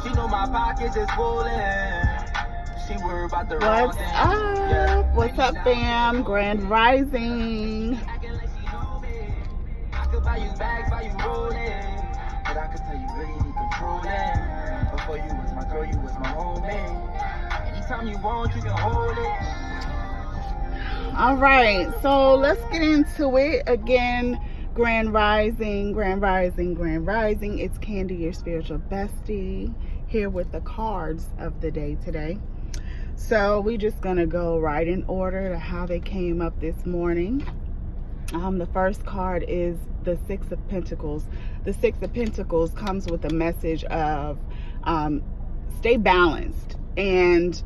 She know my pockets is full. She worry about the wrong What's thing. up? What's up, fam? Grand Rising. Acting like she know me. I could buy you bags, buy you rolling. But I could tell you really need controlling. Before you was my girl, you was my homie. Anytime you want, you can hold it. All right, so let's get into it again. Grand Rising, Grand Rising, Grand Rising. It's Candy, your spiritual bestie, here with the cards of the day today. So we're just gonna go right in order to how they came up this morning. The first card is the Six of Pentacles. The Six of Pentacles comes with a message of stay balanced. And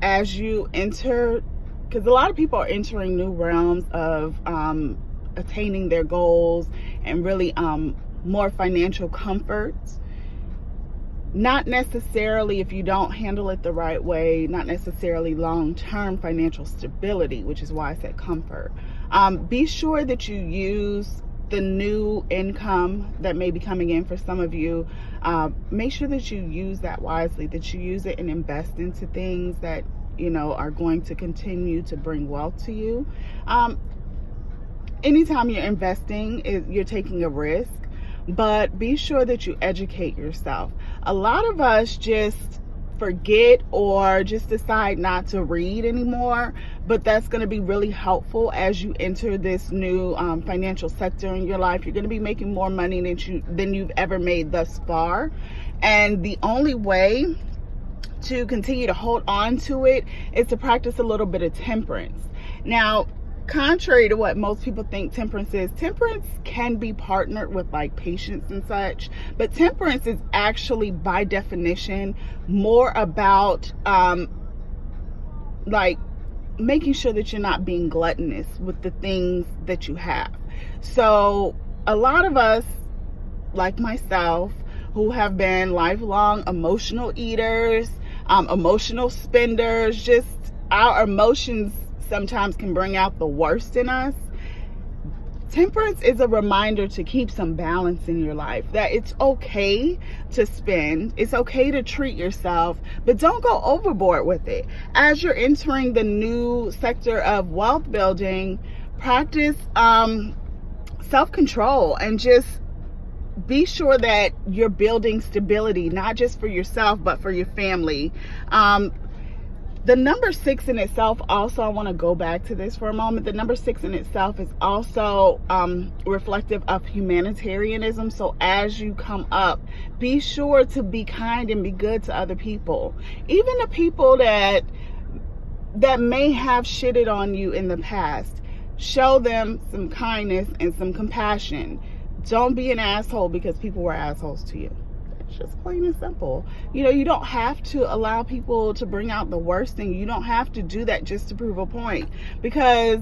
as you enter, because a lot of people are entering new realms of attaining their goals and really more financial comfort. Not necessarily, if you don't handle it the right way, not necessarily long-term financial stability, which is why I said comfort. Be sure that you use the new income that may be coming in for some of you. Make sure that you use that wisely, that you use it and invest into things that, you know, are going to continue to bring wealth to you. Anytime you're investing, you're taking a risk, but be sure that you educate yourself. A lot of us just forget or just decide not to read anymore, but that's going to be really helpful as you enter this new financial sector in your life. You're going to be making more money than you've ever made thus far, and the only way to continue to hold on to it is to practice a little bit of temperance. Now, contrary to what most people think temperance is, temperance can be partnered with like patience and such, but temperance is actually by definition more about like making sure that you're not being gluttonous with the things that you have. So a lot of us, like myself, who have been lifelong emotional eaters, emotional spenders, just our emotions sometimes can bring out the worst in us. Temperance is a reminder to keep some balance in your life, that it's okay to spend, it's okay to treat yourself, but don't go overboard with it. As you're entering the new sector of wealth building, practice self-control and just be sure that you're building stability, not just for yourself, but for your family. The number 6 in itself also, I want to go back to this for a moment. The number 6 in itself is also reflective of humanitarianism. So as you come up, be sure to be kind and be good to other people. Even the people that may have shitted on you in the past. Show them some kindness and some compassion. Don't be an asshole because people were assholes to you. Just plain and simple. You know, you don't have to allow people to bring out the worst in you. You don't have to do that just to prove a point, because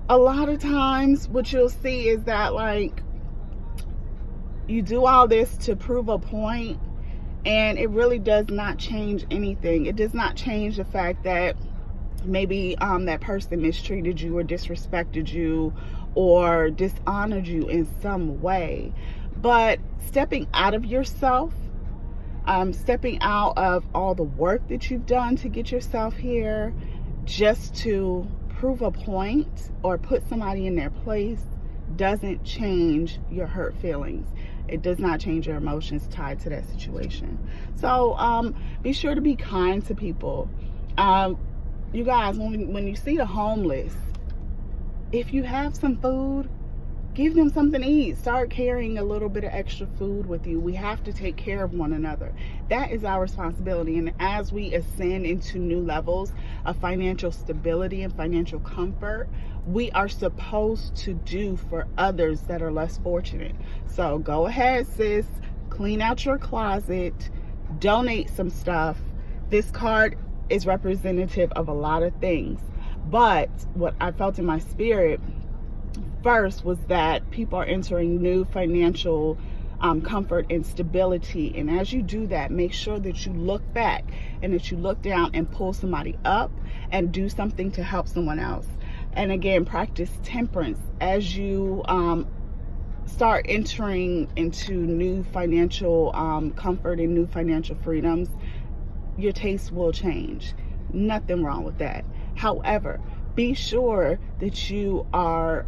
a lot of times what you'll see is that like you do all this to prove a point and it really does not change anything. It does not change the fact that maybe that person mistreated you or disrespected you or dishonored you in some way. But stepping out of yourself, stepping out of all the work that you've done to get yourself here just to prove a point or put somebody in their place doesn't change your hurt feelings. It does not change your emotions tied to that situation. So be sure to be kind to people. You guys, when you see the homeless, if you have some food, give them something to eat. Start carrying a little bit of extra food with you. We have to take care of one another. That is our responsibility. And as we ascend into new levels of financial stability and financial comfort, we are supposed to do for others that are less fortunate. So go ahead, sis. Clean out your closet. Donate some stuff. This card is representative of a lot of things. But what I felt in my spirit first was that people are entering new financial comfort and stability. And as you do that, make sure that you look back and that you look down and pull somebody up and do something to help someone else. And again, practice temperance as you start entering into new financial comfort and new financial freedoms, your taste will change. Nothing wrong with that. However, be sure that you are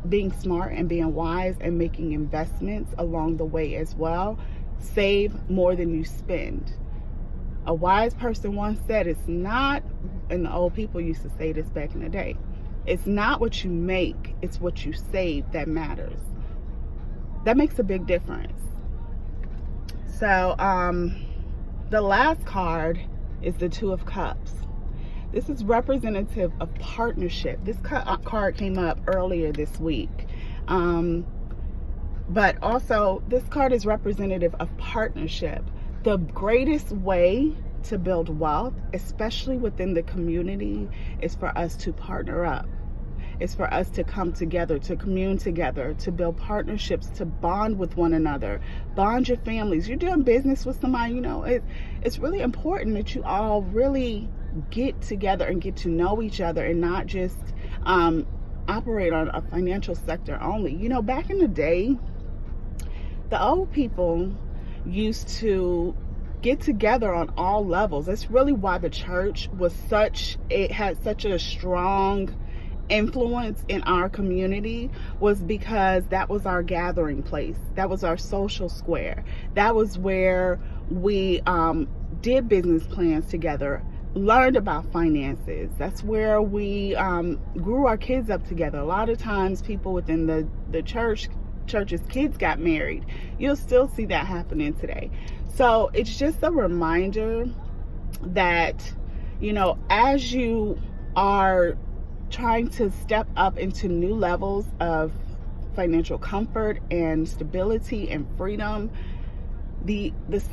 being smart and being wise and making investments along the way as well. Save more than you spend. A wise person once said, it's not, and the old people used to say this back in the day, it's not what you make, it's what you save that matters. That makes a big difference. So the last card is the Two of Cups. This is representative of partnership. This card came up earlier this week. But also, this card is representative of partnership. The greatest way to build wealth, especially within the community, is for us to partner up. It's for us to come together, to commune together, to build partnerships, to bond with one another, bond your families. You're doing business with somebody, you know, it's really important that you all really get together and get to know each other and not just operate on a financial sector only. You know, back in the day, the old people used to get together on all levels. That's really why the church was it had such a strong influence in our community, was because that was our gathering place. That was our social square. That was where we did business plans together, learned about finances. That's where we grew our kids up together. A lot of times people within the church's kids got married. You'll still see that happening today. So it's just a reminder that, you know, as you are trying to step up into new levels of financial comfort and stability and freedom, this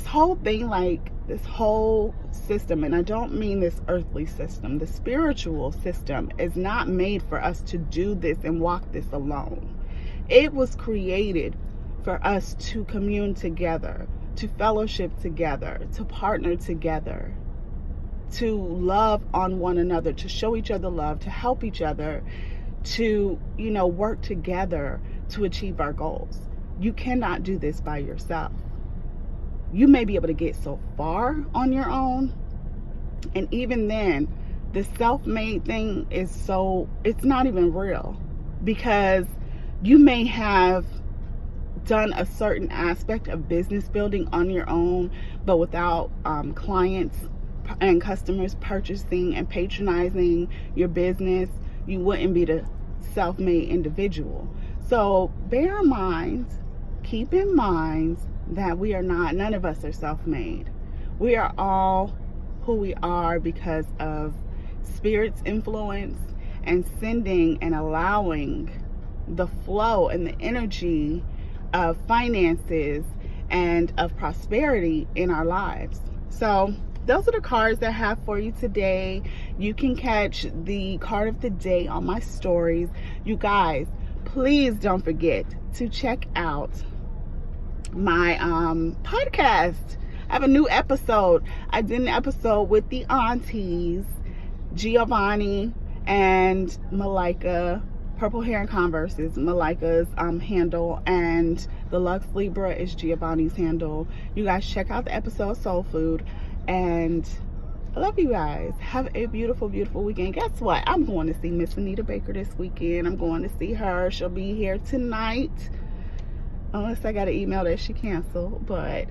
whole thing, like this whole system, and I don't mean this earthly system, the spiritual system is not made for us to do this and walk this alone. It was created for us to commune together, to fellowship together, to partner together, to love on one another, to show each other love, to help each other, to, you know, work together to achieve our goals. You cannot do this by yourself. You may be able to get so far on your own, and even then, the self-made thing it's not even real, because you may have done a certain aspect of business building on your own, but without clients and customers purchasing and patronizing your business, you wouldn't be the self-made individual. So bear in mind, keep in mind that none of us are self-made. We are all who we are because of Spirit's influence and sending and allowing the flow and the energy of finances and of prosperity in our lives. So those are the cards that I have for you today. You can catch the card of the day on my stories. You guys, please don't forget to check out my podcast. I have a new episode. I did an episode with the aunties, Giovanni and Malika. Purple Hair and Converse is Malika's handle, and the Lux Libra is Giovanni's handle. You guys check out the episode Soul Food, and I love you guys. Have a beautiful, beautiful weekend. Guess what? I'm going to see Miss Anita Baker this weekend. I'm going to see her. She'll be here tonight, unless I got an email that she canceled, but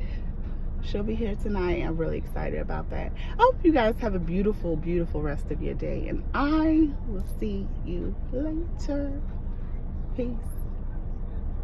she'll be here tonight. I'm really excited about that. I hope you guys have a beautiful, beautiful rest of your day, and I will see you later. Peace.